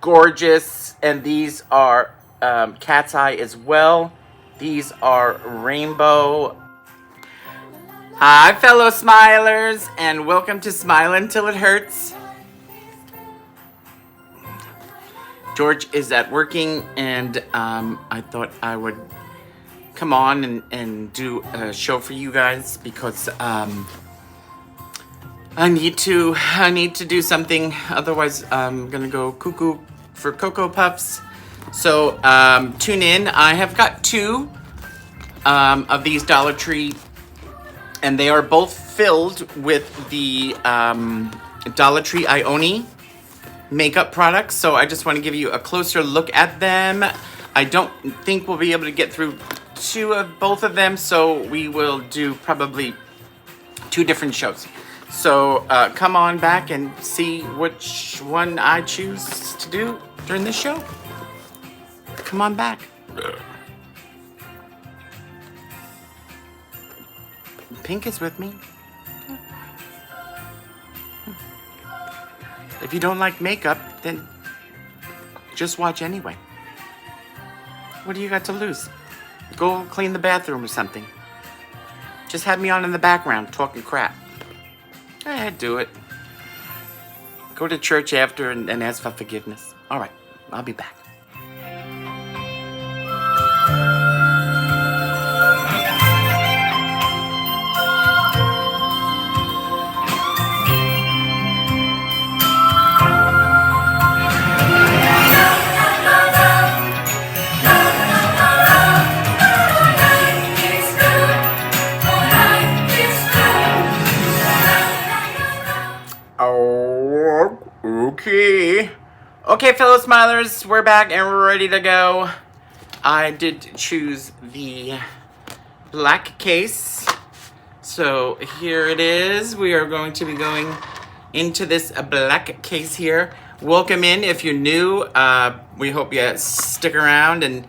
gorgeous. And these are cat's eye as well. These are rainbow. Hi, fellow smilers, and welcome to Smile Until It Hurts. George is at working, and I thought I would come on and do a show for you guys because I need to do something. Otherwise, I'm gonna go cuckoo for Cocoa Puffs. So tune in. I have got two of these Dollar Tree, and they are both filled with the Dollar Tree Ioni makeup products. So I just want to give you a closer look at them. I don't think we'll be able to get through both of them, so we will do probably 2 different shows. So come on back and see which one I choose to do during this show. Come on back. Pink is with me. If you don't like makeup, then just watch anyway. What do you got to lose? Go clean the bathroom or something. Just have me on in the background talking crap. Go ahead, do it. Go to church after and ask for forgiveness. All right, I'll be back. Okay, fellow smilers, we're back and we're ready to go. I did choose the black case. So here it is. We are going to be going into this black case here. Welcome in if you're new. We hope you stick around and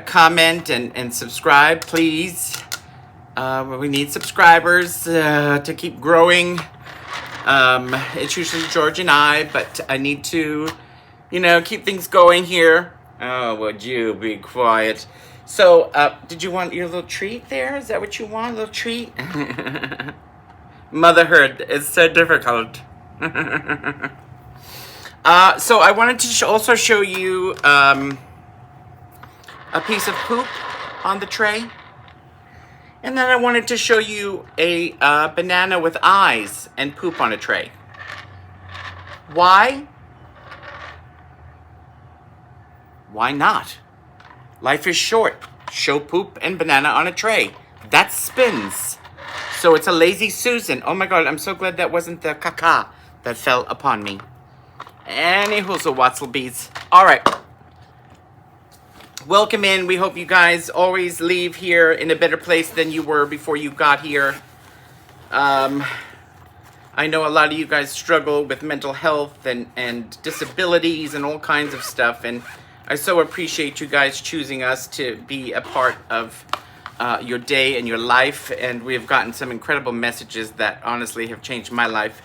comment and subscribe, please. We need subscribers to keep growing. It's usually George and I, but I need to, keep things going here. Oh, would you be quiet? So, did you want your little treat there? Is that what you want, a little treat? Motherhood is so difficult. So I wanted to also show you, a piece of poop on the tray. And then I wanted to show you a banana with eyes and poop on a tray. Why? Why not? Life is short. Show poop and banana on a tray. That spins. So it's a lazy Susan. Oh my God, I'm so glad that wasn't the caca that fell upon me. Any hoozle watzlebees. All right. Welcome in. We hope you guys always leave here in a better place than you were before you got here. I know a lot of you guys struggle with mental health and disabilities and all kinds of stuff. And I so appreciate you guys choosing us to be a part of your day and your life. And we've gotten some incredible messages that honestly have changed my life.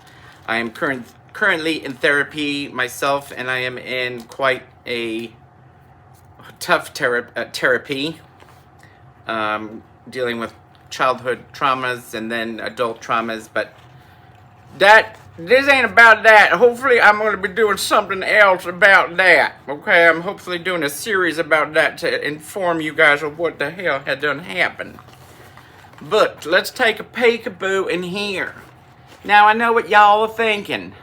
I am currently in therapy myself, and I am in quite a tough therapy, dealing with childhood traumas and then adult traumas, but this ain't about that. Hopefully I'm going to be doing something else about that. Okay, I'm hopefully doing a series about that to inform you guys of what the hell had done happened. But let's take a peekaboo in here. Now I know what y'all are thinking.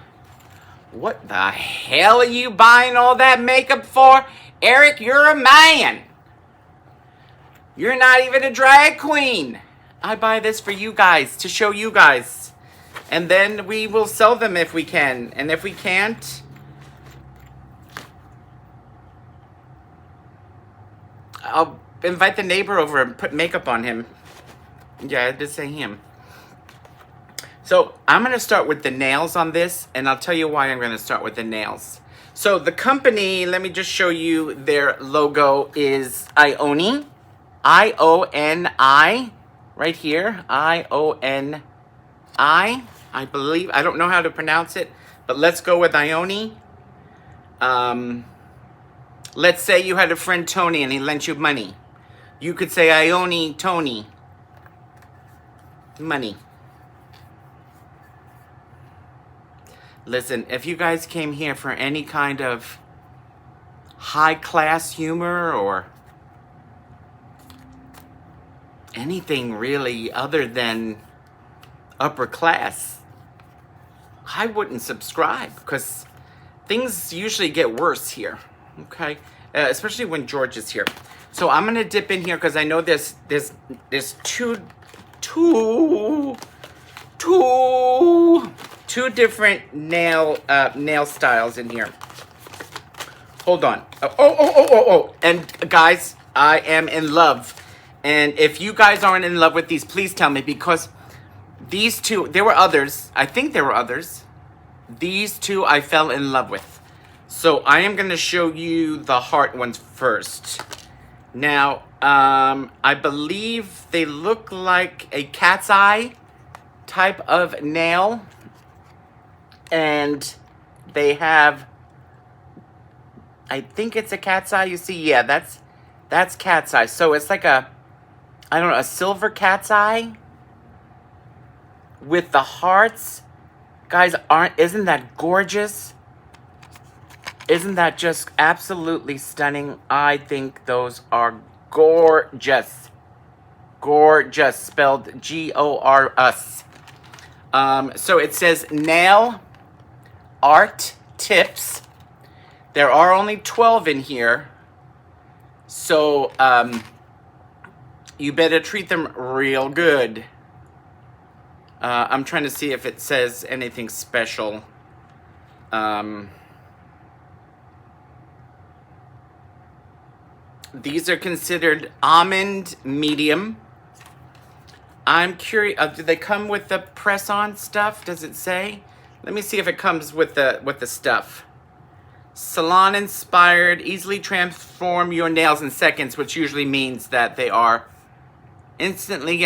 What the hell are you buying all that makeup for? Eric, you're a man. You're not even a drag queen. I buy this for you guys, to show you guys. And then we will sell them if we can. And if we can't, I'll invite the neighbor over and put makeup on him. Yeah, I did say him. So I'm going to start with the nails on this, and I'll tell you why I'm going to start with the nails. So the company, let me just show you, their logo is Ioni. I-O-N-I, right here. I-O-N-I, I believe. I don't know how to pronounce it, but let's go with Ioni. Let's say you had a friend Tony and he lent you money. You could say, Ioni Tony money. Listen, if you guys came here for any kind of high class humor or anything really other than upper class, I wouldn't subscribe, because things usually get worse here, okay? Especially when George is here. So I'm gonna dip in here because I know there's two different nail styles in here. Hold on. Oh. And guys, I am in love. And if you guys aren't in love with these, please tell me, because these two, there were others. I think there were others. These two I fell in love with. So I am going to show you the heart ones first. Now, I believe they look like a cat's eye type of nail. And they have, I think it's a cat's eye. You see, yeah, that's cat's eye. So it's like a, I don't know, a silver cat's eye with the hearts. Guys, isn't that gorgeous? Isn't that just absolutely stunning? I think those are gorgeous. Gorgeous, spelled G-O-R-S. So it says nail art tips. There are only 12 in here. So, you better treat them real good. I'm trying to see if it says anything special. These are considered almond medium. I'm curious, do they come with the press-on stuff? Does it say? Let me see if it comes with the stuff. Salon inspired, easily transform your nails in seconds, which usually means that they are instantly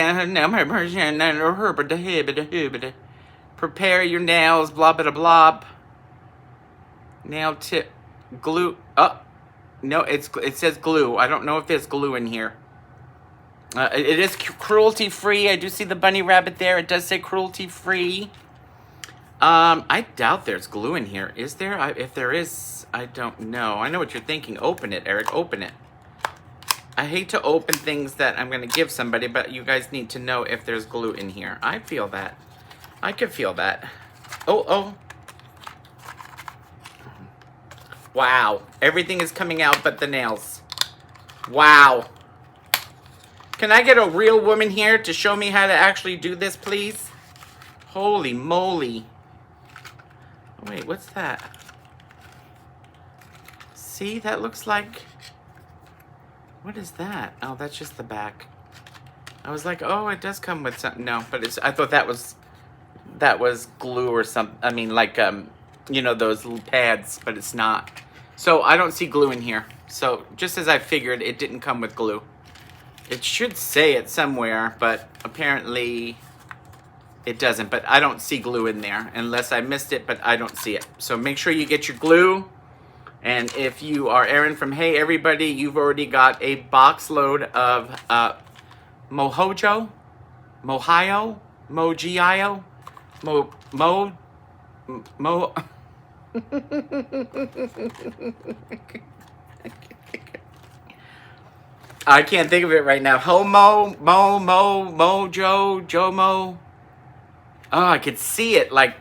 prepare your nails, blah blah blah. Nail tip glue. Oh no, it says glue. I don't know if there's glue in here. It is cruelty free. I do see the bunny rabbit there. It does say cruelty free. I doubt there's glue in here. Is there? If there is, I don't know. I know what you're thinking. Open it, Eric. Open it. I hate to open things that I'm going to give somebody, but you guys need to know if there's glue in here. I feel that. I could feel that. Oh. Wow. Everything is coming out but the nails. Wow. Can I get a real woman here to show me how to actually do this, please? Holy moly. Wait, what's that? See, that looks like... What is that? Oh, that's just the back. I was like, oh, it does come with something. No, but it's... I thought that was glue or something. I mean, like, you know, those little pads, but it's not. So I don't see glue in here. So just as I figured, it didn't come with glue. It should say it somewhere, but apparently it doesn't. But I don't see glue in there unless I missed it, but I don't see it. So make sure you get your glue. And if you are Erin from Hey Everybody, you've already got a box load of Mohio, Mogio, Mo. I can't think of it right now. Jomo. Oh, I could see it. Like,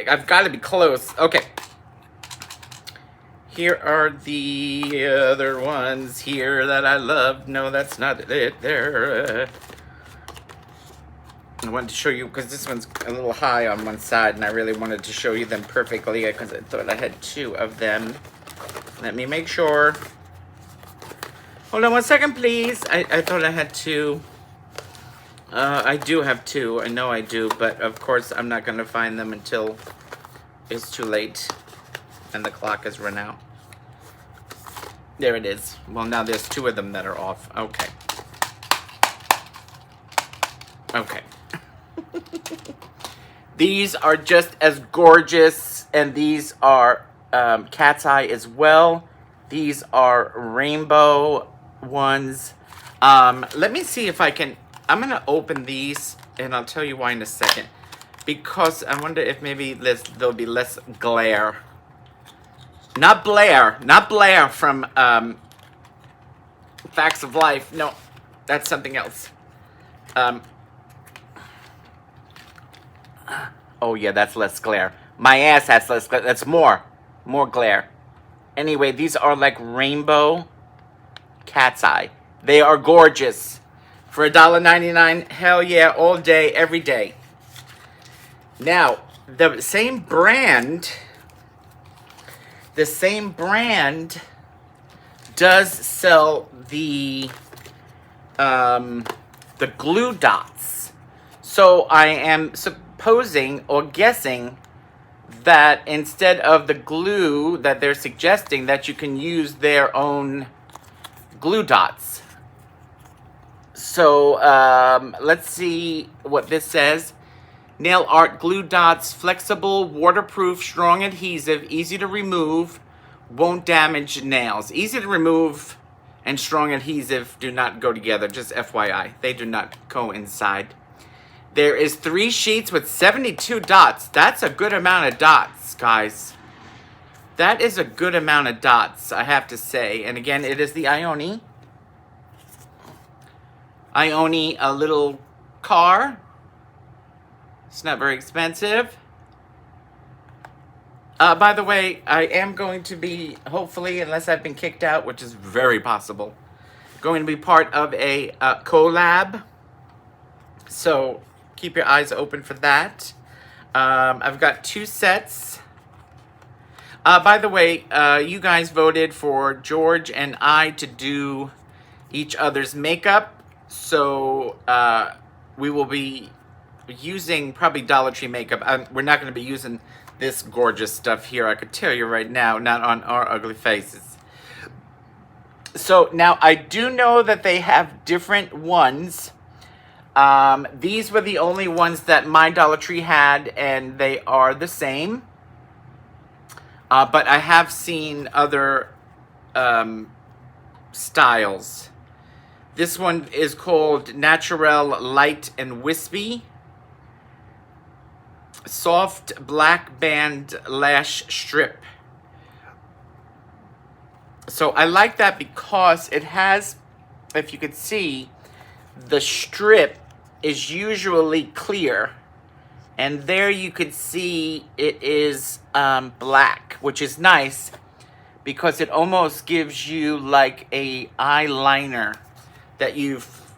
I've got to be close. Okay. Here are the other ones here that I love. No, that's not it. There. I wanted to show you because this one's a little high on one side, and I really wanted to show you them perfectly because I thought I had two of them. Let me make sure. Hold on one second, please. I thought I had two. I do have two. I know I do, but of course I'm not going to find them until it's too late and the clock has run out. There it is. Well, now there's two of them that are off. Okay. Okay. These are just as gorgeous, and these are cat's eye as well. These are rainbow ones. Let me see if I can, I'm going to open these and I'll tell you why in a second. Because I wonder if maybe there'll be less glare. Not Blair from Facts of Life. No, that's something else. Oh yeah, that's less glare. My ass has less glare. That's more glare. Anyway, these are like rainbow cat's eye. They are gorgeous. For $1.99, hell yeah, all day, every day. Now, the same brand does sell the glue dots. So I am supposing or guessing that instead of the glue that they're suggesting, that you can use their own glue dots. So let's see what this says. Nail art glue dots, flexible, waterproof, strong adhesive, easy to remove, won't damage nails. Easy to remove and strong adhesive do not go together, just FYI. They do not coincide. There is 3 sheets with 72 dots. That's a good amount of dots, guys. That is a good amount of dots, I have to say. And again, it is the Ioni. Ioni, a little car. It's not very expensive. By the way, I am going to be, hopefully, unless I've been kicked out, which is very possible, going to be part of a collab. So keep your eyes open for that. I've got 2 sets. By the way, you guys voted for George and I to do each other's makeup. So we will be using probably Dollar Tree makeup. We're not going to be using this gorgeous stuff here. I could tell you right now, not on our ugly faces. So now I do know that they have different ones. These were the only ones that my Dollar Tree had, and they are the same. But I have seen other styles. This one is called Natural Light and Wispy. Soft black band lash strip. So I like that because it has, if you could see, the strip is usually clear. And there you could see it is black, which is nice because it almost gives you like a eyeliner that you've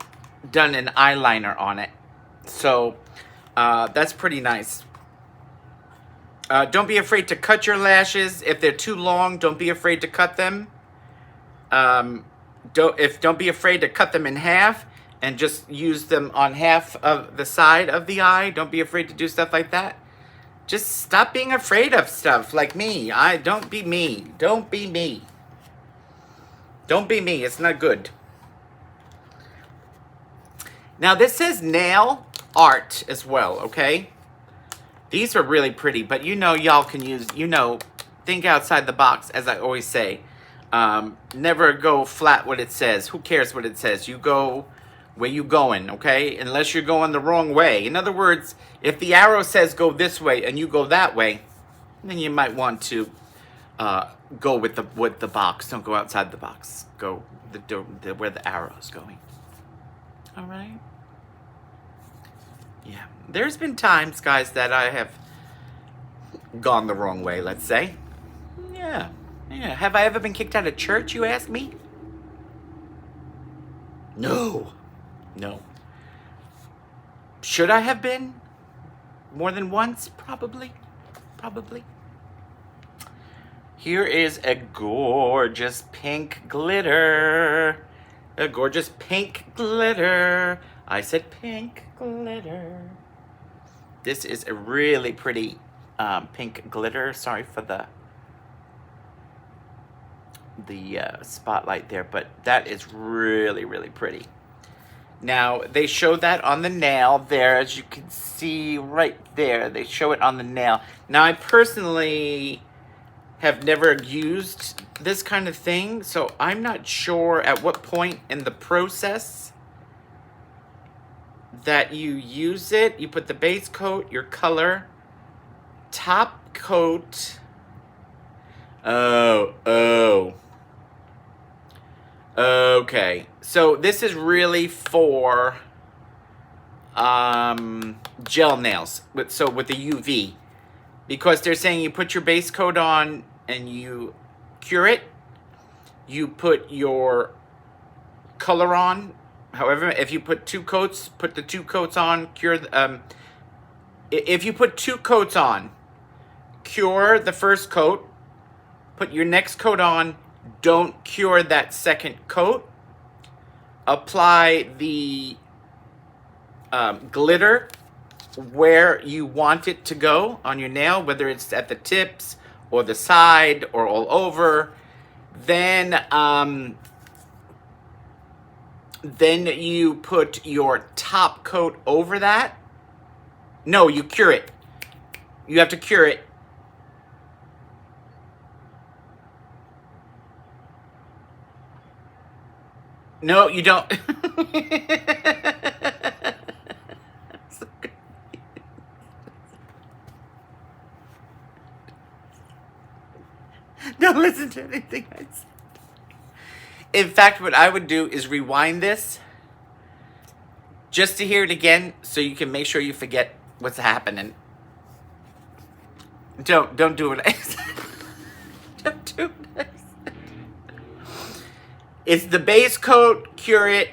done an eyeliner on it. So that's pretty nice. Don't be afraid to cut your lashes. If they're too long, don't be afraid to cut them. Don't be afraid to cut them in half and just use them on half of the side of the eye. Don't be afraid to do stuff like that. Just stop being afraid of stuff like me. Don't be me. Don't be me. Don't be me. It's not good. Now this says nail art as well, okay? These are really pretty, but you know y'all can use, think outside the box, as I always say. Never go flat what it says. Who cares what it says? You go where you going, okay? Unless you're going the wrong way. In other words, if the arrow says go this way and you go that way, then you might want to go with the box. Don't go outside the box. Go where the arrow is going. All right? Yeah. There's been times, guys, that I have gone the wrong way, let's say. Yeah. Yeah. Have I ever been kicked out of church, you ask me? No. No. Should I have been? More than once? Probably. Probably. Here is a gorgeous pink glitter. A gorgeous pink glitter. I said pink glitter. This is a really pretty pink glitter. Sorry for the spotlight there, but that is really, really pretty. Now, they show that on the nail there, as you can see right there. They show it on the nail. Now, I personally have never used this kind of thing, so I'm not sure at what point in the process that you use it. You put the base coat, your color, top coat. Okay. So this is really for gel nails, with the UV, because they're saying you put your base coat on and you cure it. You put your color on. However, if you put 2 coats, put the 2 coats on, cure if you put 2 coats on, cure the first coat, put your next coat on, don't cure that second coat, apply the glitter where you want it to go on your nail, whether it's at the tips or the side or all over. Then you put your top coat over that. No, you cure it. You have to cure it. No, you don't. Don't listen to anything I said. In fact, what I would do is rewind this just to hear it again, so you can make sure you forget what's happening. Don't do what I said. Don't do what I said. It's the base coat, cure it.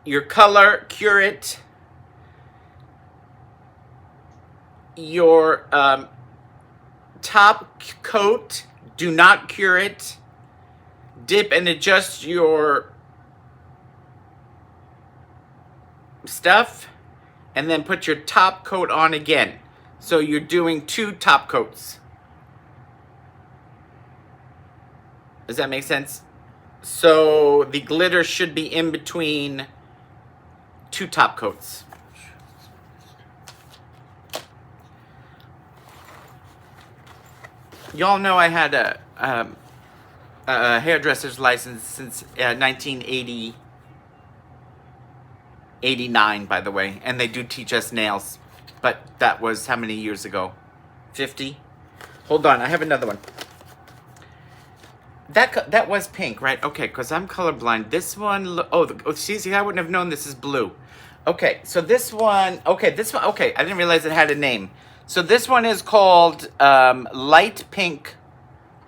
Your color, cure it. Your top coat, do not cure it. Dip and adjust your stuff, and then put your top coat on again. So you're doing 2 top coats. Does that make sense? So the glitter should be in between 2 top coats. Y'all know I had a hairdresser's license since 1989, by the way, and they do teach us nails, but that was how many years ago? 50? Hold on, I have another one. That was pink, right? Okay, because I'm colorblind. This one, see, I wouldn't have known this is blue. Okay, so this one, okay, I didn't realize it had a name. So this one is called Light Pink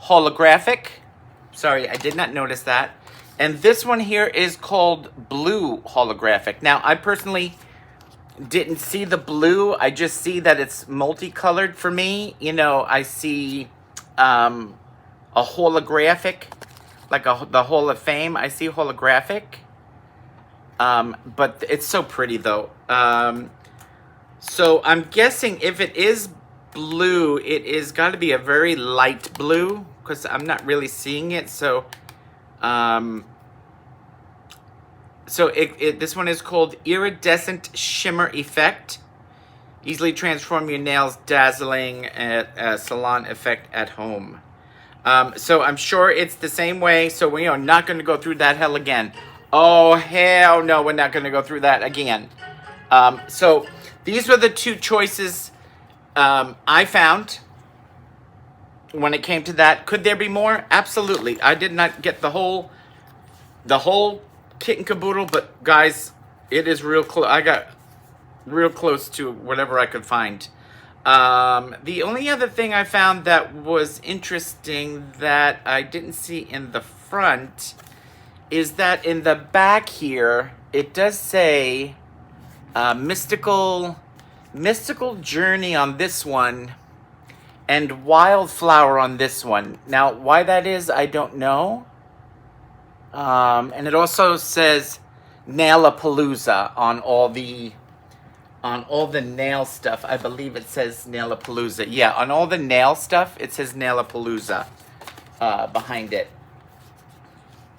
Holographic. Sorry, I did not notice that. And this one here is called Blue Holographic. Now, I personally didn't see the blue. I just see that it's multicolored for me. You know, I see a holographic, like the Hall of Fame. I see holographic. But it's so pretty, though. So I'm guessing if it is blue, it is got to be a very light blue, because I'm not really seeing it. So, this one is called Iridescent Shimmer Effect. Easily transform your nails, dazzling salon effect at home. So I'm sure it's the same way. So we are not going to go through that hell again. Oh, hell no, we're not going to go through that again. So these were the 2 choices I found when it came to that. Could there be more? Absolutely. I did not get the whole kit and caboodle, but guys, it is real close. I got real close to whatever I could find. The only other thing I found that was interesting that I didn't see in the front is that in the back here, it does say mystical journey on this one and wildflower on this one. Now, why that is, I don't know. And it also says Nailapalooza on all the nail stuff. I believe it says Nailapalooza. Yeah, on all the nail stuff, it says Nailapalooza behind it.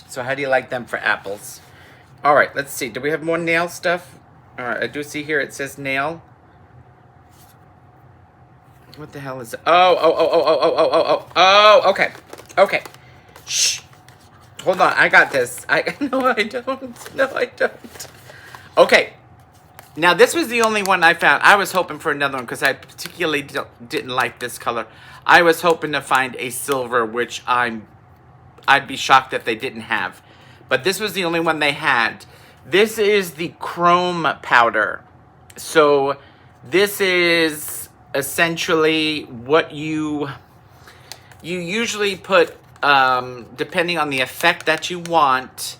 So how do you like them for apples? All right, let's see. Do we have more nail stuff? All right, I do see here it says nail. What the hell is it? Oh, okay. Okay. Shh. Hold on, I got this. No, I don't. No, I don't. Okay. Now, this was the only one I found. I was hoping for another one because I particularly didn't like this color. I was hoping to find a silver, which I'd be shocked if they didn't have. But this was the only one they had. This is the chrome powder. So, this is essentially what you usually put, depending on the effect that you want,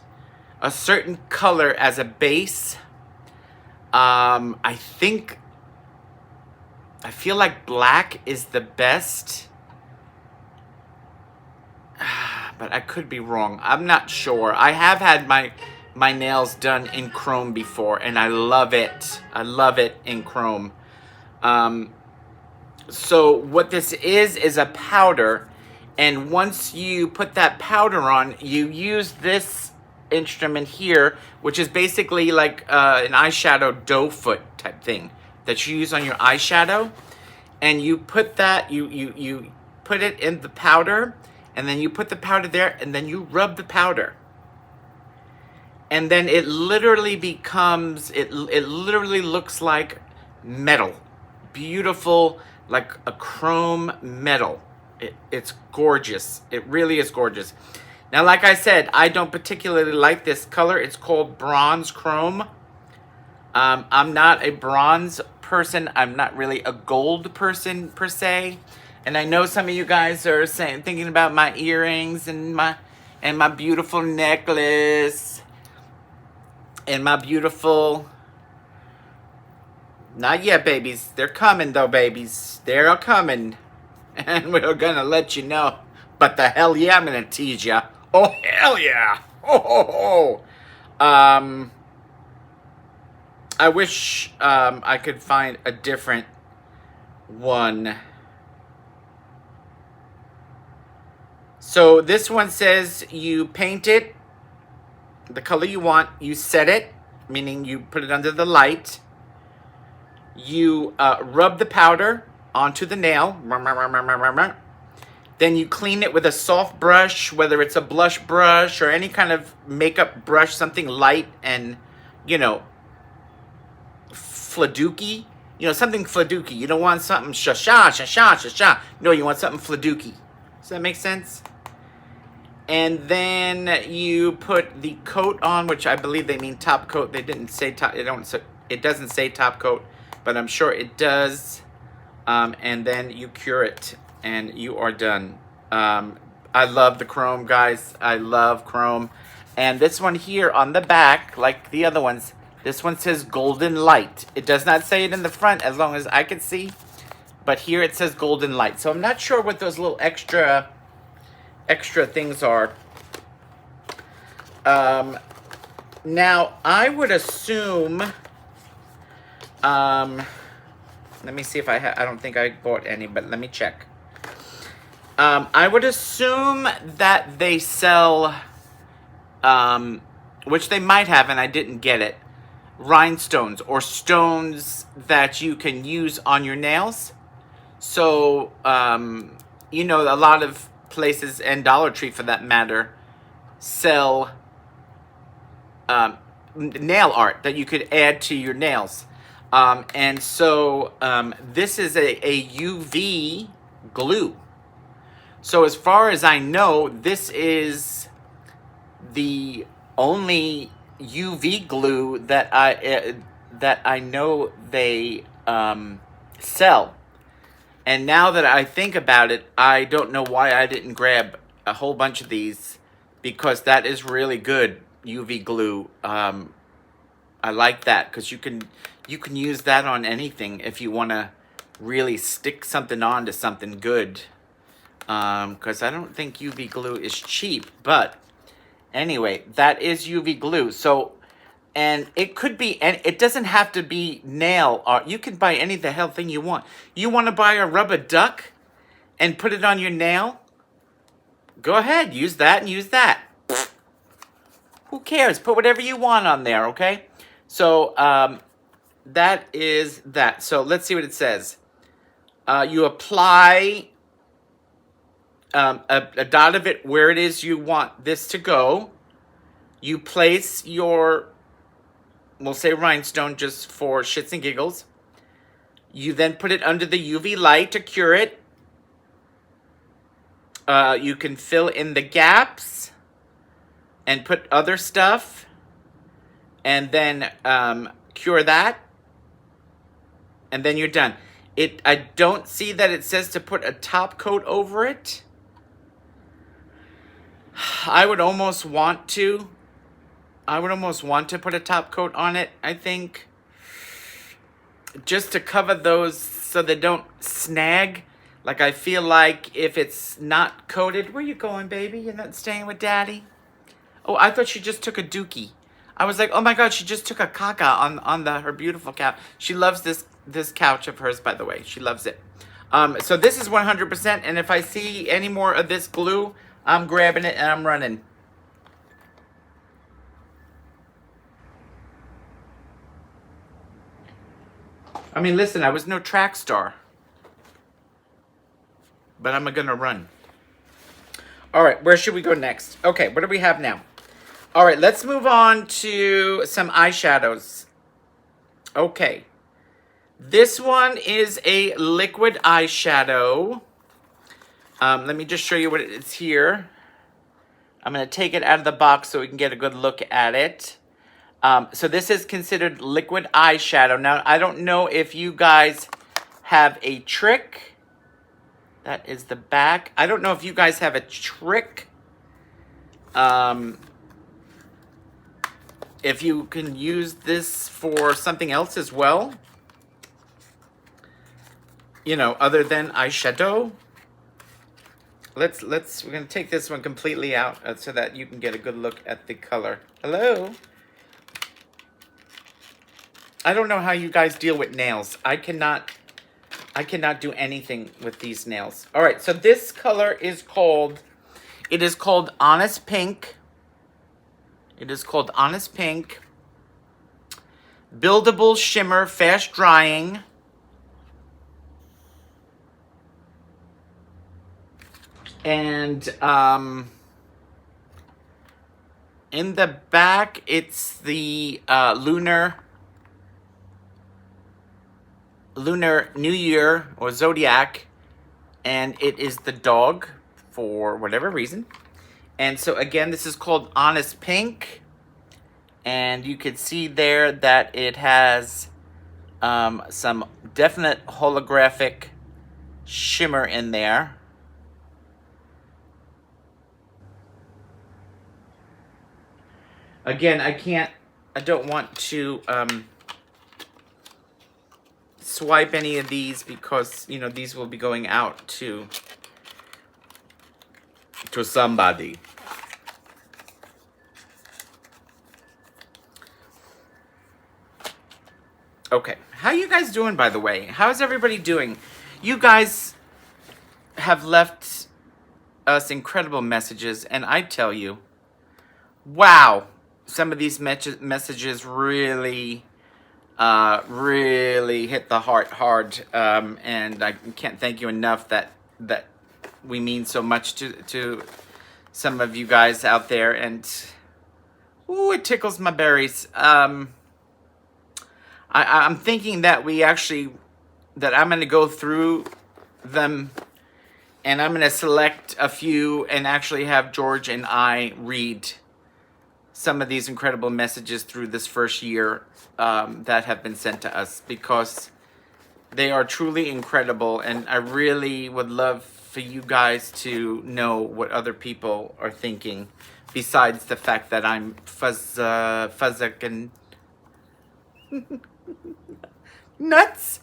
a certain color as a base. I feel like black is the best, but I could be wrong. I'm not sure. I have had my nails done in chrome before, and I love it. I love it in chrome. So what this is a powder, and once you put that powder on, you use this instrument here, which is basically like an eyeshadow doe foot type thing that you use on your eyeshadow, and you put that, you put it in the powder, and then you put the powder there, and then you rub the powder, and then it literally becomes, it literally looks like metal, beautiful, like a chrome metal. It's gorgeous. It really is gorgeous. Now, like I said, I don't particularly like this color. It's called bronze chrome. I'm not a bronze person. I'm not really a gold person per se. And I know some of you guys are thinking about my earrings and my beautiful necklace and my beautiful. Not yet, babies. They're coming, though, babies. They're coming. And we're gonna let you know. But the hell yeah, I'm gonna tease ya. Oh, hell yeah. Oh. I wish I could find a different one. So this one says you paint it the color you want. You set it, meaning you put it under the light. You rub the powder onto the nail. Then you clean it with a soft brush, whether it's a blush brush or any kind of makeup brush, something light and, fladooky. Something fladooky. You don't want something sha-sha. No, you want something fladooky. Does that make sense? And then you put the coat on, which I believe they mean top coat. They didn't say top. It doesn't say top coat, but I'm sure it does. And then you cure it, and you are done. I love the chrome, guys. I love chrome. And this one here on the back, like the other ones, this one says golden light. It does not say it in the front, as long as I can see. But here it says golden light. So I'm not sure what those little extra things are. Now, I would assume... let me see if I don't think I bought any, but let me check. I would assume that they sell, which they might have, and I didn't get it, rhinestones or stones that you can use on your nails. So, a lot of places, and Dollar Tree for that matter, sell nail art that you could add to your nails. And so this is a UV glue. So as far as I know, this is the only UV glue that I know they sell. And now that I think about it, I don't know why I didn't grab a whole bunch of these, because that is really good UV glue. I like that because you can use that on anything if you want to really stick something on to something good. Because I don't think UV glue is cheap, but anyway, that is UV glue. So, and it could be, and it doesn't have to be nail art. You can buy any the hell thing you want. You want to buy a rubber duck and put it on your nail? Go ahead, use that and use that. Who cares? Put whatever you want on there, okay? So, that is that. So let's see what it says. You apply a dot of it where it is you want this to go. You place your, we'll say rhinestone just for shits and giggles. You then put it under the UV light to cure it. You can fill in the gaps and put other stuff and then cure that. And then you're done. I don't see that it says to put a top coat over it. I would almost want to put a top coat on it, I think. Just to cover those so they don't snag. Like, I feel like if it's not coated... Where you going, baby? You're not staying with Daddy? Oh, I thought she just took a dookie. I was like, oh my God, she just took a caca on her beautiful couch. She loves this couch of hers, by the way. She loves it. So this is 100%, and if I see any more of this glue, I'm grabbing it and I'm running. I mean, listen, I was no track star. But I'm gonna run. All right, where should we go next? Okay, what do we have now? All right, let's move on to some eyeshadows. Okay. This one is a liquid eyeshadow. Let me just show you what it is here. I'm gonna take it out of the box so we can get a good look at it. So this is considered liquid eyeshadow. Now, I don't know if you guys have a trick. That is the back. I don't know if you guys have a trick. If you can use this for something else as well. You know, other than eyeshadow. We're gonna take this one completely out so that you can get a good look at the color. Hello? I don't know how you guys deal with nails. I cannot do anything with these nails. All right, so this color is called, it is called Honest Pink. It is called Honest Pink. Buildable Shimmer, Fast Drying. And in the back, it's the Lunar New Year or Zodiac, and it is the dog for whatever reason. And so again, this is called Honest Pink, and you can see there that it has some definite holographic shimmer in there. Again, I don't want to swipe any of these because, you know, these will be going out to somebody. Okay, how you guys doing, by the way? How's everybody doing? You guys have left us incredible messages, and I tell you, wow, some of these messages really hit the heart hard, and I can't thank you enough that we mean so much to some of you guys out there, and ooh, it tickles my berries. I'm thinking that I'm going to go through them, and I'm going to select a few and actually have George and I read some of these incredible messages through this first year that have been sent to us, because they are truly incredible, and I really would love for you guys to know what other people are thinking, besides the fact that I'm fuzzic and nuts.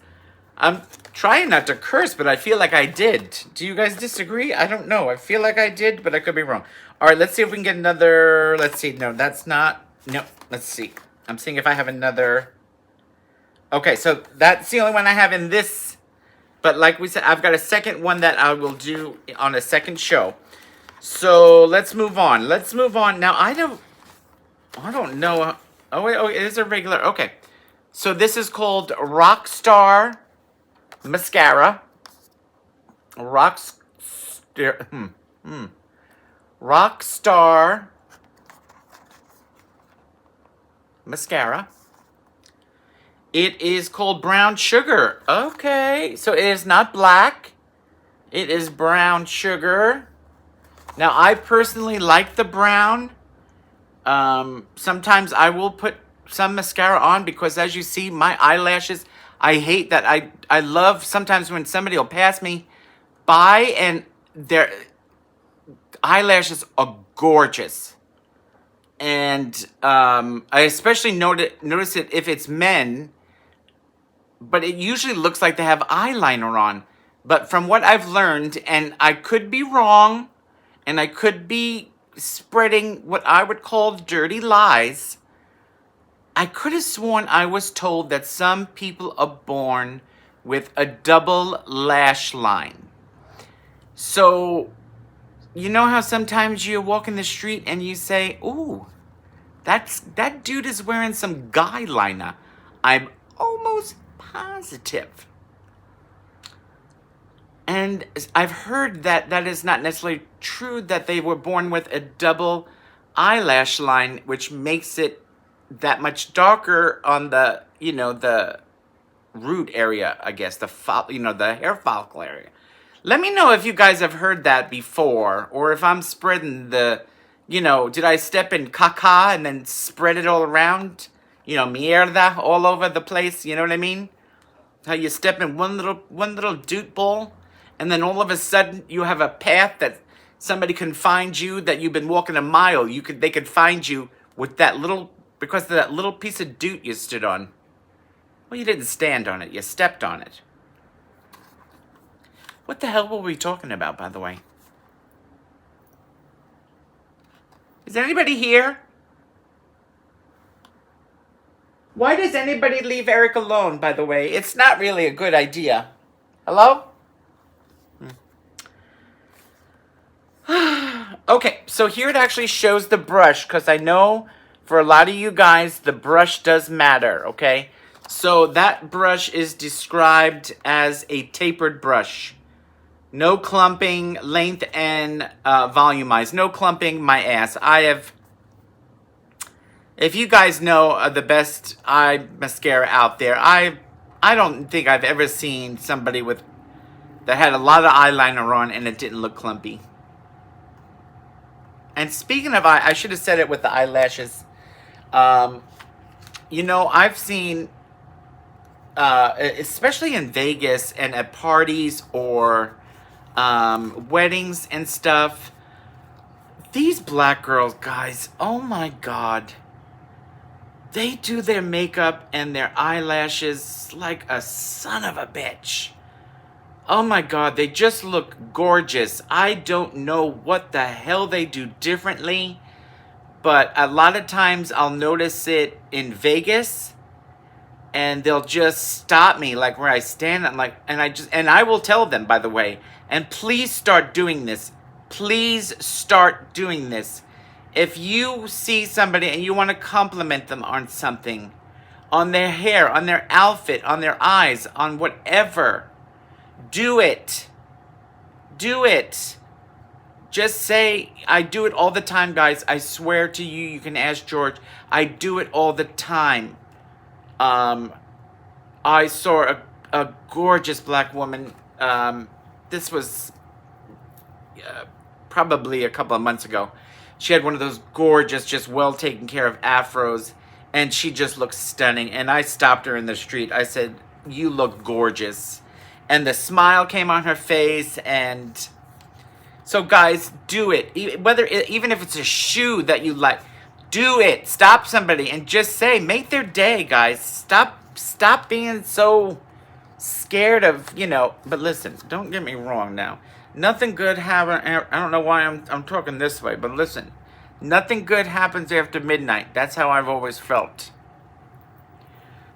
I'm trying not to curse, but I feel like I did. Do you guys disagree? I don't know. I feel like I did, but I could be wrong. All right, let's see if we can get another. Let's see. No, that's not. No, let's see. I'm seeing if I have another. Okay, so that's the only one I have in this. But like we said, I've got a second one that I will do on a second show. So let's move on. Let's move on. Now, I don't know. Oh, wait. Oh, it is a regular. Okay. So this is called Rockstar Mascara. Rockstar Mascara. It is called Brown Sugar. Okay, so it is not black. It is brown sugar. Now, I personally like the brown. Sometimes I will put some mascara on because, as you see, my eyelashes, I hate that. I love sometimes when somebody will pass me by and their eyelashes are gorgeous. And I especially notice it if it's men, but it usually looks like they have eyeliner on. But from what I've learned, and I could be wrong, and I could be spreading what I would call dirty lies, I could have sworn I was told that some people are born with a double lash line. So, you know how sometimes you walk in the street and you say, ooh, that dude is wearing some guy liner. I'm almost positive. And I've heard that that is not necessarily true, that they were born with a double eyelash line, which makes it that much darker on the, the root area, I guess, the hair follicle area. Let me know if you guys have heard that before, or if I'm spreading the, did I step in caca and then spread it all around? Mierda all over the place, you know what I mean? How you step in one little doot ball, and then all of a sudden you have a path that somebody can find you, that you've been walking a mile. They could find you with that little, because of that little piece of doot you stood on. Well, you didn't stand on it, you stepped on it. What the hell were we talking about, by the way? Is anybody here? Why does anybody leave Eric alone, by the way? It's not really a good idea. Hello? Okay, so here it actually shows the brush, because I know for a lot of you guys, the brush does matter, okay? So that brush is described as a tapered brush. No clumping, length and volumized. No clumping, my ass. If you guys know the best eye mascara out there, I don't think I've ever seen somebody that had a lot of eyeliner on and it didn't look clumpy. And speaking of I should have said it with the eyelashes. I've seen, especially in Vegas and at parties or weddings and stuff, these black girls, guys, oh my God. They do their makeup and their eyelashes like a son of a bitch. Oh my God, they just look gorgeous. I don't know what the hell they do differently, but a lot of times I'll notice it in Vegas and they'll just stop me like where I stand. I'm like, and I will tell them, by the way, and please start doing this. Please start doing this. If you see somebody and you want to compliment them on something, on their hair, on their outfit, on their eyes, on whatever, do it. Do it. Just say, I do it all the time, guys. I swear to you, you can ask George. I do it all the time. I saw a gorgeous black woman. This was probably a couple of months ago. She had one of those gorgeous, just well taken care of afros, and she just looked stunning. And I stopped her in the street. I said, you look gorgeous. And the smile came on her face. And so, guys, do it. Even if it's a shoe that you like, do it. Stop somebody and just say, make their day, guys. Stop being so scared of, But listen, don't get me wrong now. Nothing good happens. I don't know why I'm talking this way, but listen. Nothing good happens after midnight. That's how I've always felt.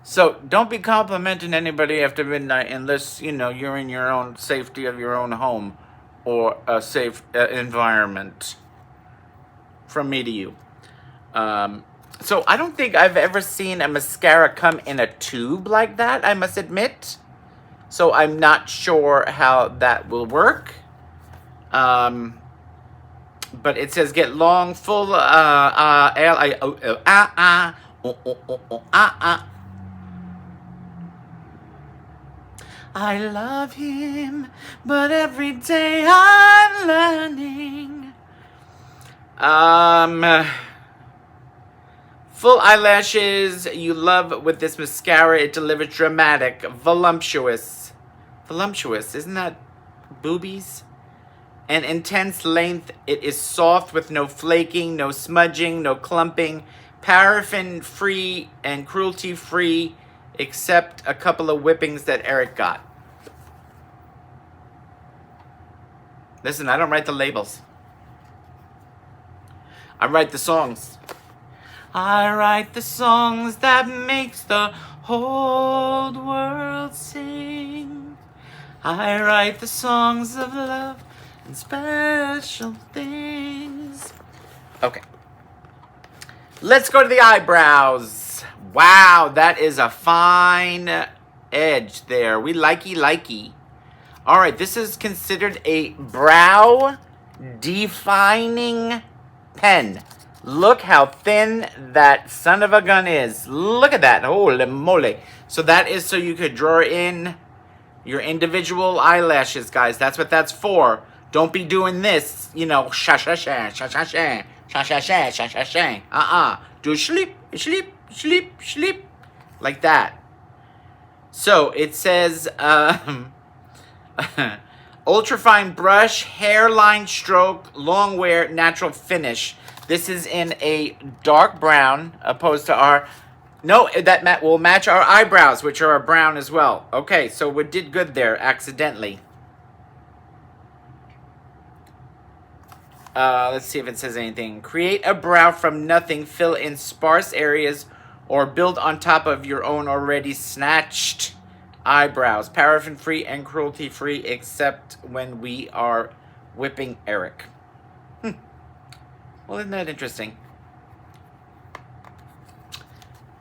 So don't be complimenting anybody after midnight unless, you're in your own safety of your own home or a safe environment. From me to you. So I don't think I've ever seen a mascara come in a tube like that, I must admit. So I'm not sure how that will work. But it says get long, full, I love him, but every day I'm learning. Full eyelashes you love with this mascara. It delivers dramatic, voluptuous. Voluptuous, isn't that boobies? And intense length. It is soft with no flaking, no smudging, no clumping. Paraffin-free and cruelty-free, except a couple of whippings that Eric got. Listen, I don't write the labels. I write the songs. I write the songs that makes the whole world sing. I write the songs of love and special things. Okay. Let's go to the eyebrows. Wow, that is a fine edge there. We likey. All right, this is considered a brow defining pen. Look how thin that son of a gun is. Look at that. Holy moly. So that is so you could draw in your individual eyelashes, guys. That's what that's for. Don't be doing this, you know, sha-sha-sha. Do sleep. Like that. So it says, ultrafine brush, hairline stroke, long wear, natural finish. This is in a dark brown, opposed to our... No, that will match our eyebrows, which are a brown as well. Okay, so we did good there, accidentally. Let's see if it says anything. Create a brow from nothing. Fill in sparse areas or build on top of your own already snatched eyebrows. Paraffin-free and cruelty-free, except when we are whipping Eric. Well, isn't that interesting?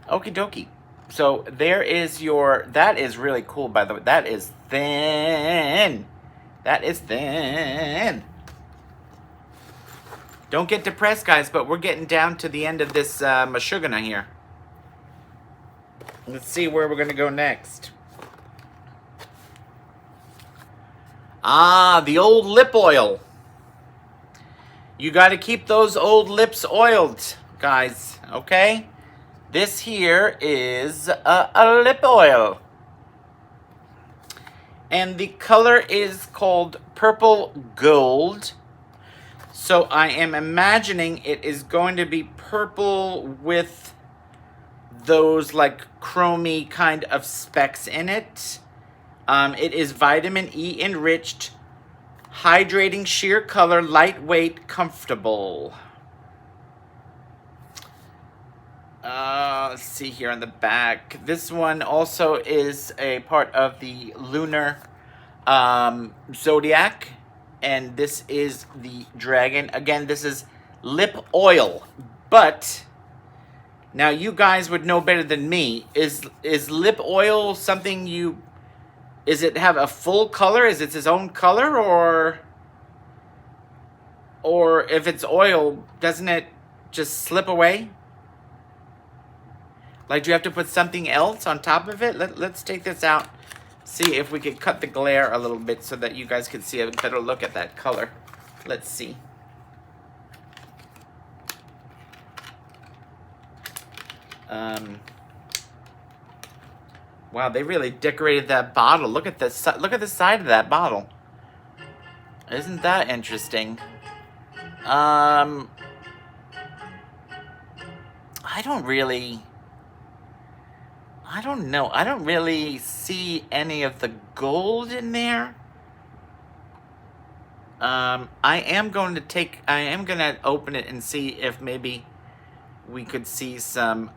Okie dokie. So there is your... That is really cool, by the way. That is thin. That is thin. Don't get depressed, guys, but we're getting down to the end of this mashugana here. Let's see where we're going to go next. Ah, the old lip oil. You got to keep those old lips oiled, guys, okay? This here is a lip oil. And the color is called Purple Gold. So I am imagining it is going to be purple with those like chromey kind of specks in it. It is vitamin E enriched, hydrating sheer color, lightweight, comfortable. Let's see here on the back. This one also is a part of the lunar zodiac. And this is the dragon. Again, this is lip oil. But now you guys would know better than me. Is lip oil something you... Is it have a full color? Is it its own color? Or if it's oil, doesn't it just slip away? Like, do you have to put something else on top of it? Let's take this out. See if we could cut the glare a little bit so that you guys can see a better look at that color. Let's see. Wow, they really decorated that bottle. Look at this. Look at the side of that bottle. Isn't that interesting? I don't know. I don't really see any of the gold in there. I am going to open it and see if maybe we could see some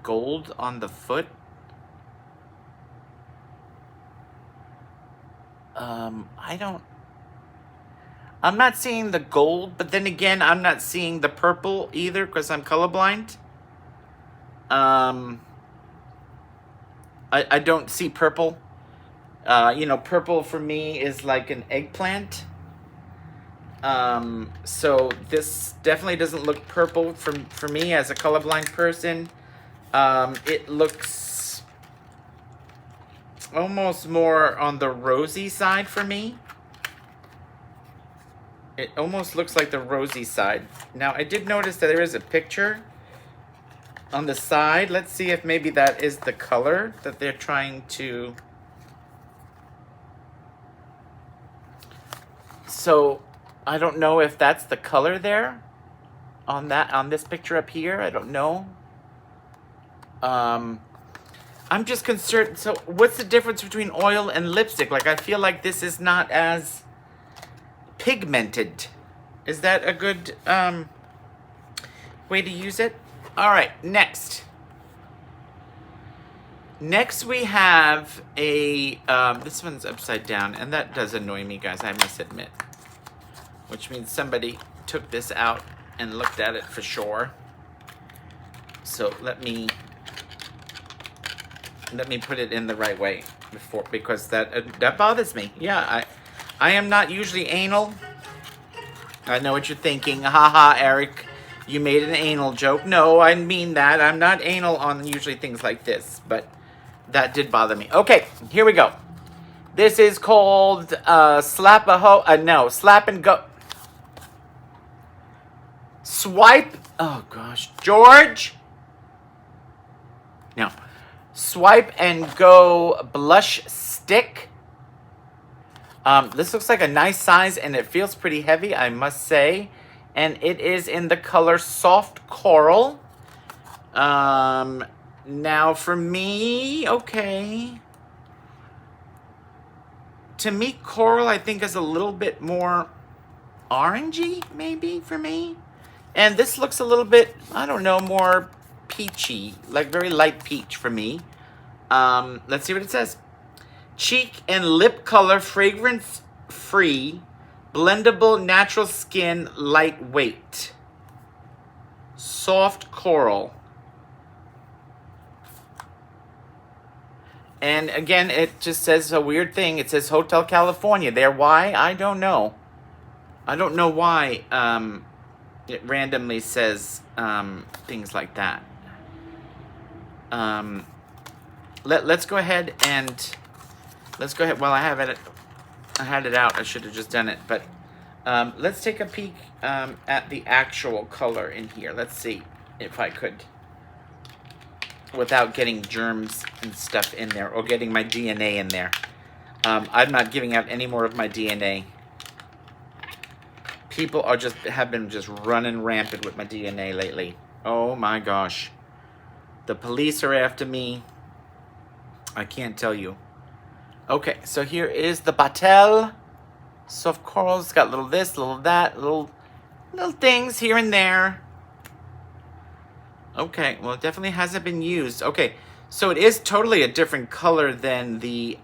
gold on the foot. I'm not seeing the gold, but then again, I'm not seeing the purple either because I'm colorblind. I don't see purple. You know, purple for me is like an eggplant. So this definitely doesn't look purple for me as a colorblind person. It looks almost more on the rosy side for me. It almost looks like the rosy side. Now, I did notice that there is a picture on the side. Let's see if maybe that is the color that they're trying to... So, I don't know if that's the color there on this picture up here. I don't know. I'm just concerned. So, what's the difference between oil and lipstick? Like, I feel like this is not as pigmented. Is that a good way to use it? All right, next. Next we have a, this one's upside down, and that does annoy me, guys, I must admit. Which means somebody took this out and looked at it for sure. So let me put it in the right way before, because that bothers me. Yeah, I am not usually anal. I know what you're thinking. Haha, Eric, you made an anal joke. No, I mean that. I'm not anal on usually things like this, but that did bother me. Okay, here we go. This is called Slap and Go. Swipe. Oh gosh, George. No. Swipe and Go blush stick. This looks like a nice size, and it feels pretty heavy, I must say. And it is in the color Soft Coral. Now for me, okay. To me, Coral, I think, is a little bit more orangey, maybe, for me. And this looks a little bit, I don't know, more peachy, like very light peach for me. Let's see what it says. Cheek and lip color, fragrance-free, blendable, natural skin, lightweight. Soft Coral. And again, it just says a weird thing. It says Hotel California there. Why? I don't know. I don't know why it randomly says things like that. Let's go ahead and... Let's go ahead. Well, I had it out. I should have just done it. But let's take a peek at the actual color in here. Let's see if I could, without getting germs and stuff in there, or getting my DNA in there. I'm not giving out any more of my DNA. People have been running rampant with my DNA lately. Oh my gosh. The police are after me. I can't tell you. Okay, so here is the Batel Soft Coral. It's got little this, little that, little things here and there. Okay, well, it definitely hasn't been used. Okay, so it is totally a different color than the...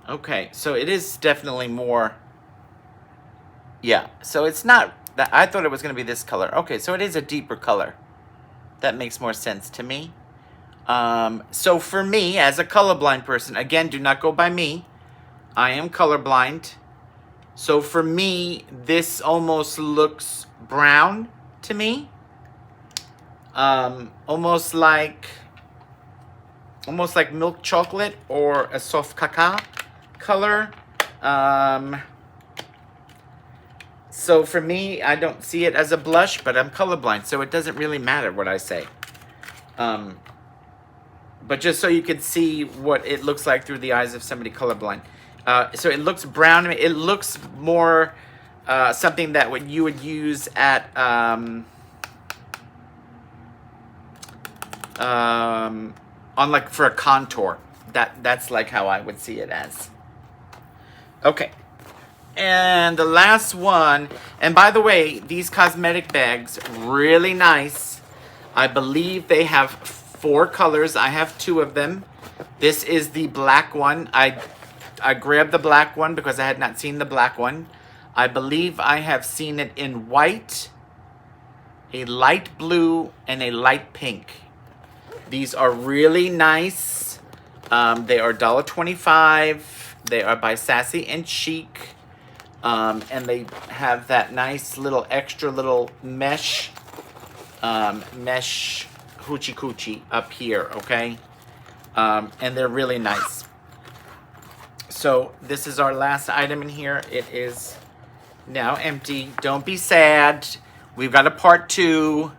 Okay, so it is definitely more... Yeah, so it's not... I thought it was going to be this color. Okay, so it is a deeper color. That makes more sense to me. So for me, as a colorblind person, again, do not go by me. I am colorblind. So for me, this almost looks brown to me. Almost like milk chocolate or a soft cacao color. So for me, I don't see it as a blush, but I'm colorblind, so it doesn't really matter what I say. But just so you can see what it looks like through the eyes of somebody colorblind. So it looks brown. It looks more something that you would use at on like for a contour. That's like how I would see it as. Okay. And the last one, and by the way, these cosmetic bags, really nice. I believe they have 4 colors. I have 2 of them. This is the black one. I grabbed the black one because I had not seen the black one. I believe I have seen it in white, a light blue, and a light pink. These are really nice. They are $1.25. They are by Sassy and Chic. And they have that nice little extra little mesh hoochie coochie up here, okay? And they're really nice. So this is our last item in here. It is now empty. Don't be sad. We've got a part 2.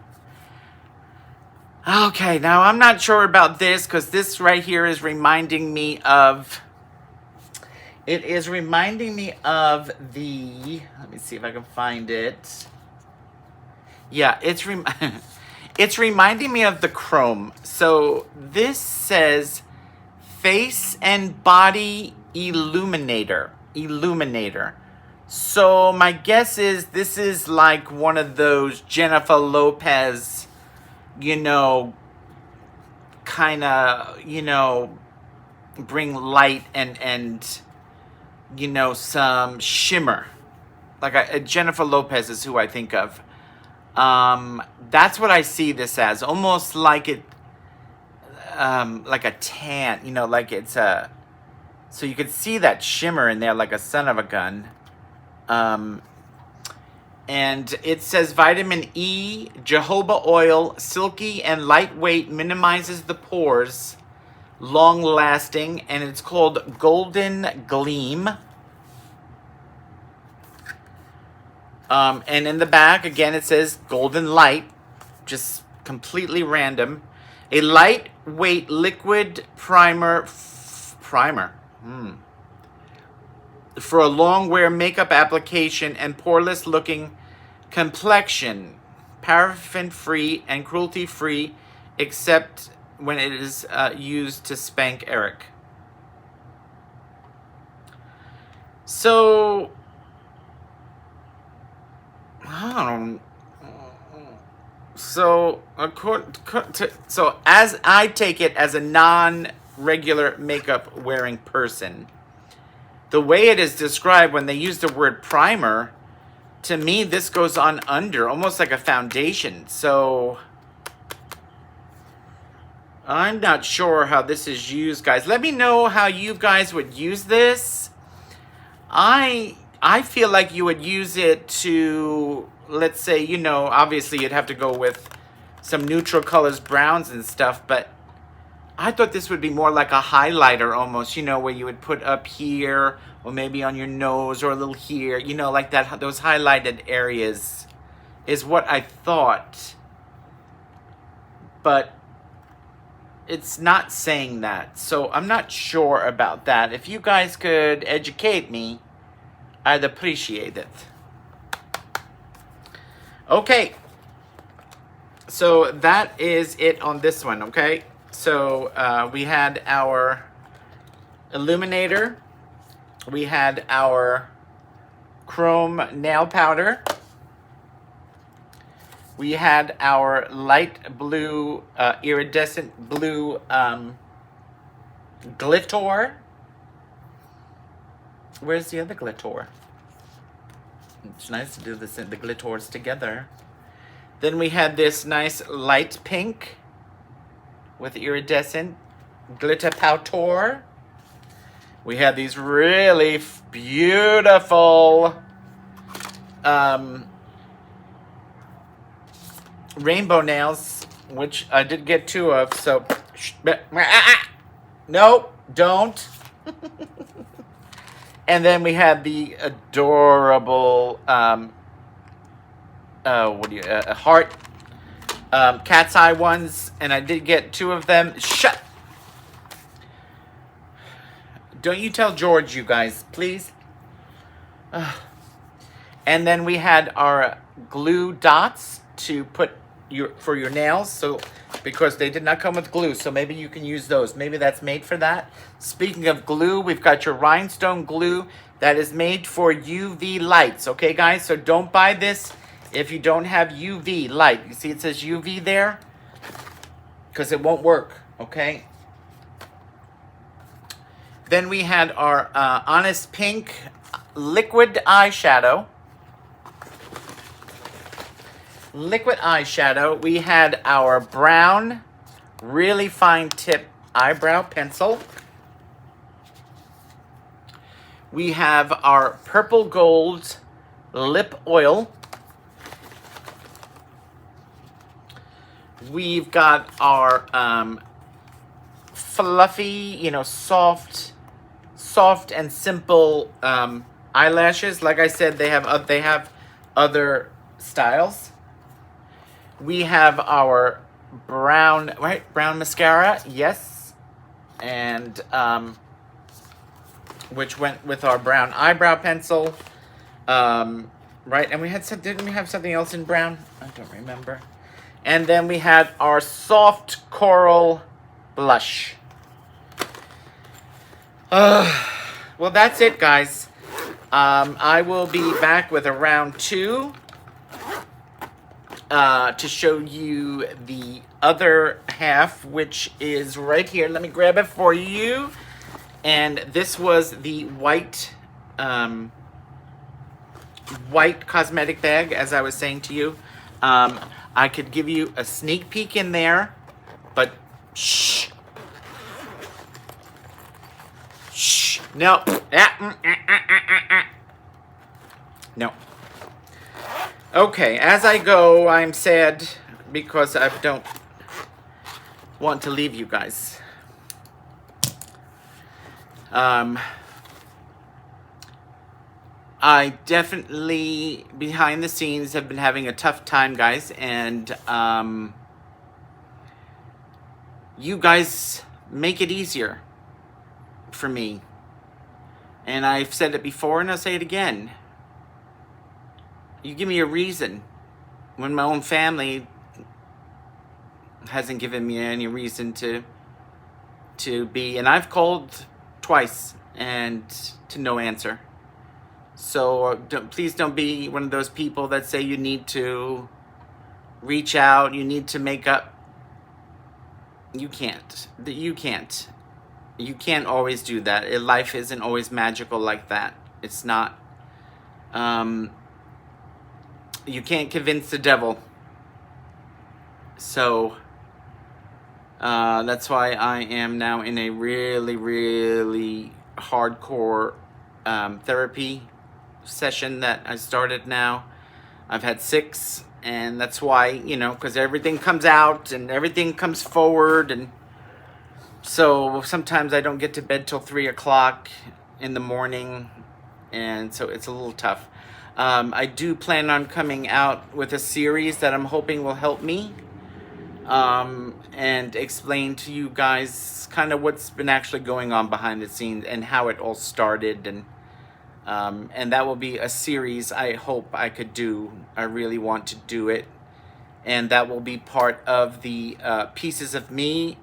Okay, now I'm not sure about this because this right here is reminding me of... It is reminding me of the... Let me see if I can find it. Yeah, it's it's reminding me of the Chrome. So this says Face and Body Illuminator. So my guess is this is like one of those Jennifer Lopez, you know, kind of, you know, bring light and you know, some shimmer. Like a Jennifer Lopez is who I think of. That's what I see this as. Almost like it, like a tan, you know, like it's a, so you could see that shimmer in there like a son of a gun. And it says vitamin E, jojoba oil, silky and lightweight, minimizes the pores, long lasting, and it's called Golden Gleam. And in the back, again, it says Golden Light, just completely random. A lightweight liquid primer, for a long wear makeup application and poreless looking complexion, paraffin free and cruelty free, except when it is used to spank Eric. So So as I take it as a non-regular makeup wearing person, the way it is described when they use the word primer, to me this goes on under, almost like a foundation. So I'm not sure how this is used, guys. Let me know how you guys would use this. I feel like you would use it to, let's say, you know, obviously you'd have to go with some neutral colors, browns and stuff, but I thought this would be more like a highlighter almost, you know, where you would put up here or maybe on your nose or a little here, you know, like that, those highlighted areas is what I thought. But it's not saying that, so I'm not sure about that. If you guys could educate me, I'd appreciate it. Okay, so that is it on this one, okay? So we had our illuminator, we had our chrome nail powder, we had our light blue, iridescent blue glitter. Where's the other glitter? It's nice to do this in the glitters together. Then we had this nice light pink with iridescent glitter powder. We had these really beautiful rainbow nails, which I did get 2 of, so nope, don't. And then we had the adorable heart cat's eye ones, and I did get 2 of them. Shut! Don't you tell George, you guys, please. And then we had our glue dots to put for your nails, so because they did not come with glue, so maybe you can use those. Maybe that's made for that. Speaking of glue, we've got your rhinestone glue that is made for UV lights, okay guys? So don't buy this if you don't have UV light. You see it says UV there? Because it won't work, okay? Then we had our Honest Pink liquid eyeshadow. We had our brown, really fine tip eyebrow pencil. We have our Purple Gold lip oil. We've got our fluffy, you know, soft and simple eyelashes. Like I said, they have other styles. We have our brown mascara, yes, and which went with our brown eyebrow pencil, right? And we had some, didn't we have something else in brown? I don't remember. And then we had our soft coral blush. Well, that's it, guys. I will be back with a round 2 to show you the other half, which is right here. Let me grab it for you. And this was the white cosmetic bag, as I was saying to you. I could give you a sneak peek in there, but shh. Shh. No. No. Okay, as I go, I'm sad because I don't want to leave you guys. I definitely, behind the scenes, have been having a tough time, guys, and you guys make it easier for me. And I've said it before, and I'll say it again. You give me a reason when my own family hasn't given me any reason to be. And I've called twice and to no answer. So please don't be one of those people that say you need to reach out, you need to make up. You can't. You can't. You can't always do that. Life isn't always magical like that. It's not. You can't convince the devil. So that's why I am now in a really, really hardcore therapy session that I started now. I've had 6, and that's why, you know, because everything comes out and everything comes forward, and so sometimes I don't get to bed till 3 o'clock in the morning, and so it's a little tough. I do plan on coming out with a series that I'm hoping will help me and explain to you guys kind of what's been actually going on behind the scenes and how it all started, and that will be a series I hope I could do. I really want to do it, and that will be part of the Pieces of Me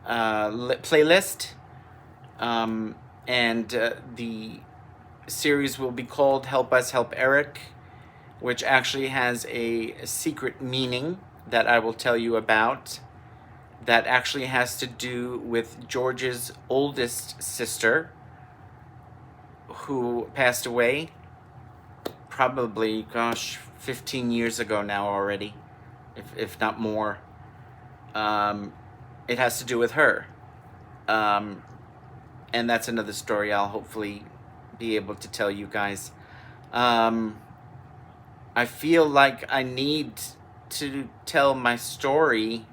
playlist, and the series will be called Help Us Help Eric, which actually has a secret meaning that I will tell you about, that actually has to do with George's oldest sister, who passed away probably, gosh, 15 years ago now already, if not more. It has to do with her. And that's another story I'll hopefully be able to tell you guys. I feel like I need to tell my story,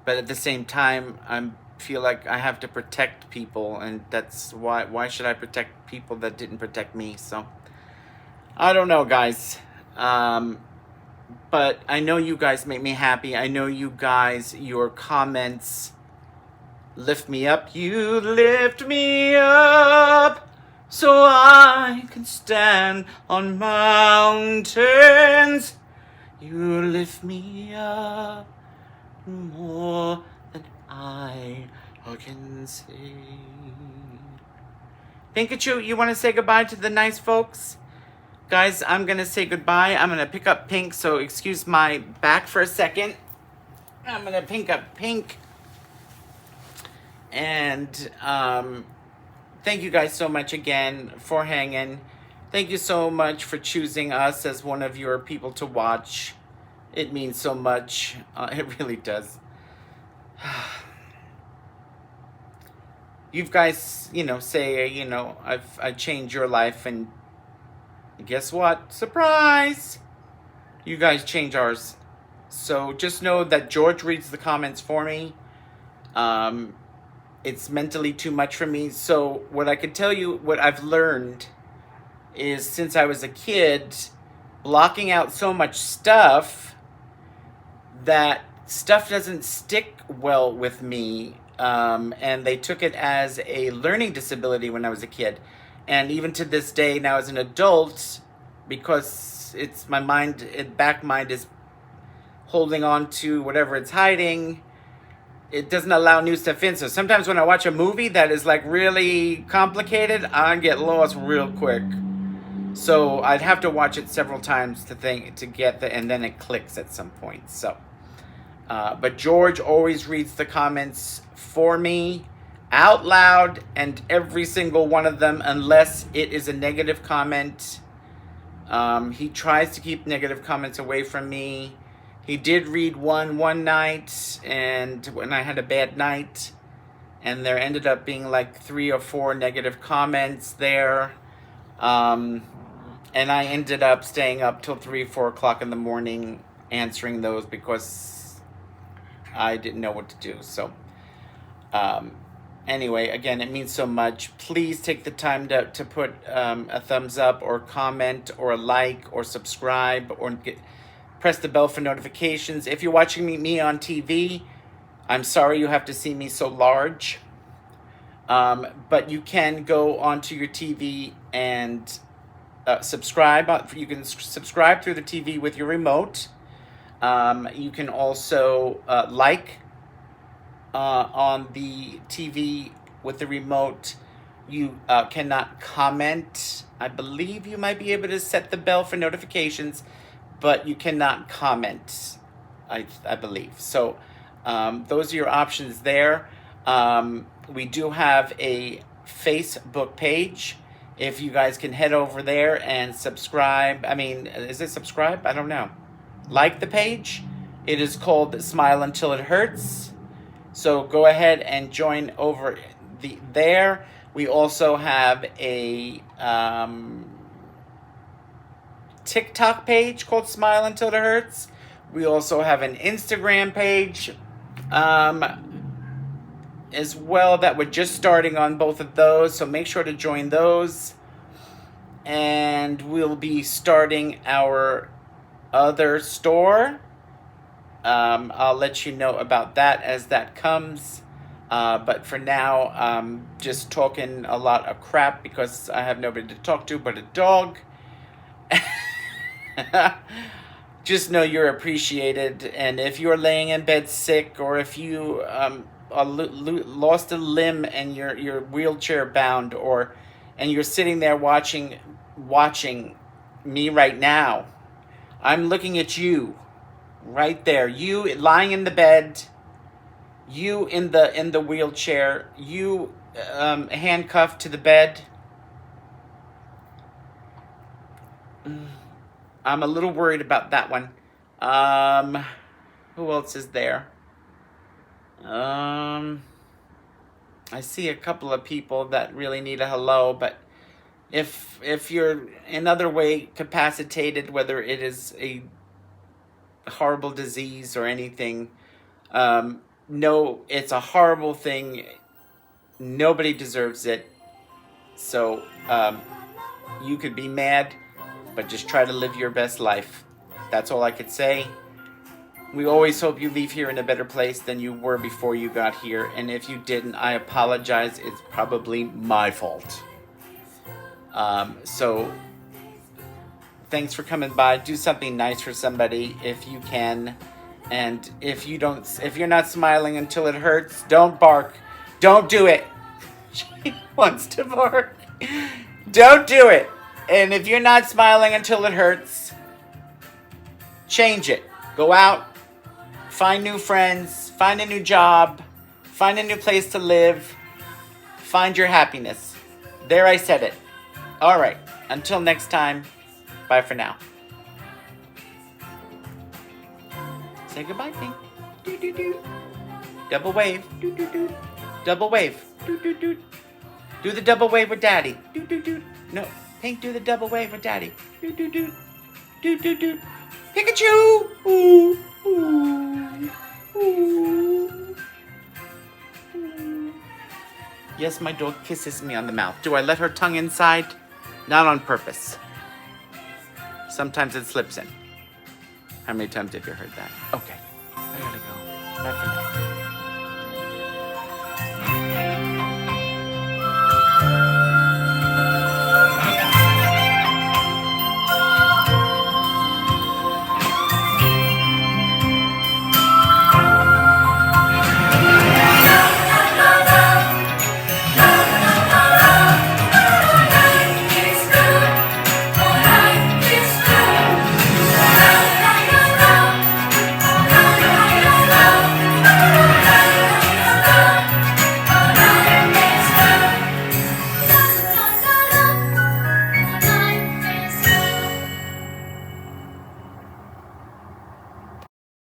but at the same time, I feel like I have to protect people, and that's why should I protect people that didn't protect me? So I don't know, guys. But I know you guys make me happy. I know you guys, your comments lift me up. You lift me up so I can stand on mountains. You lift me up more than I can see. Pikachu, you want to say goodbye to the nice folks? Guys, I'm going to say goodbye. I'm going to pick up Pink, so excuse my back for a second. I'm going to pick up Pink. And thank you guys so much again for hanging. Thank you so much for choosing us as one of your people to watch. It means so much. It really does. you guys, you know, say, you know, I changed your life, and guess what? Surprise! You guys change ours. So just know that George reads the comments for me. It's mentally too much for me. So what I can tell you, what I've learned is, since I was a kid, blocking out so much stuff, that stuff doesn't stick well with me. And they took it as a learning disability when I was a kid. And even to this day, now as an adult, because it's my mind, back mind is holding on to whatever it's hiding, it doesn't allow new stuff in. So sometimes when I watch a movie that is like really complicated, I get lost real quick. So I'd have to watch it several times to get the, and then it clicks at some point. So, but George always reads the comments for me out loud, and every single one of them, unless it is a negative comment. He tries to keep negative comments away from me. He did read one night, and when I had a bad night, and there ended up being like 3 or 4 negative comments there. And I ended up staying up till 3 or 4 o'clock in the morning answering those, because I didn't know what to do. So, anyway, again, it means so much. Please take the time to put a thumbs up or comment or a like or subscribe, or press the bell for notifications. If you're watching me on TV, I'm sorry you have to see me so large. But you can go onto your TV and subscribe. You can subscribe through the TV with your remote. You can also like on the TV with the remote. You cannot comment. I believe you might be able to set the bell for notifications, but you cannot comment, I believe. So those are your options there. We do have a Facebook page. If you guys can head over there and subscribe. I mean, is it subscribe? I don't know. Like the page. It is called Smile Until It Hurts. So go ahead and join over there. We also have a TikTok page called Smile Until It Hurts. We also have an Instagram page as well that we're just starting on both of those. So make sure to join those. And we'll be starting our other store. I'll let you know about that as that comes. But for now, I'm just talking a lot of crap because I have nobody to talk to but a dog. Just know you're appreciated, and if you're laying in bed sick, or if you lost a limb and you're wheelchair bound, and you're sitting there watching me right now, I'm looking at you right there. You lying in the bed, you in the wheelchair, you handcuffed to the bed. I'm a little worried about that one. Who else is there? I see a couple of people that really need a hello, but if you're in other way capacitated, whether it is a horrible disease or anything, no, it's a horrible thing. Nobody deserves it. So you could be mad, but just try to live your best life. That's all I could say. We always hope you leave here in a better place than you were before you got here. And if you didn't, I apologize. It's probably my fault. So thanks for coming by. Do something nice for somebody if you can. And if you're not smiling until it hurts, don't bark. Don't do it. She wants to bark. Don't do it. And if you're not smiling until it hurts, change it. Go out, find new friends, find a new job, find a new place to live, find your happiness. There, I said it. All right, until next time, bye for now. Say goodbye, Pink. Double wave. Double wave. Doot, doot, doot. Do the double wave with Daddy. Doot, doot, doot. No, Pink, do the double wave with Daddy. Doot, doot, doot. Doot, doot, doot. Pikachu! Ooh, ooh, ooh. Yes, my dog kisses me on the mouth. Do I let her tongue inside? Not on purpose. Sometimes it slips in. How many times have you heard that? Okay, I gotta go. Bye for now.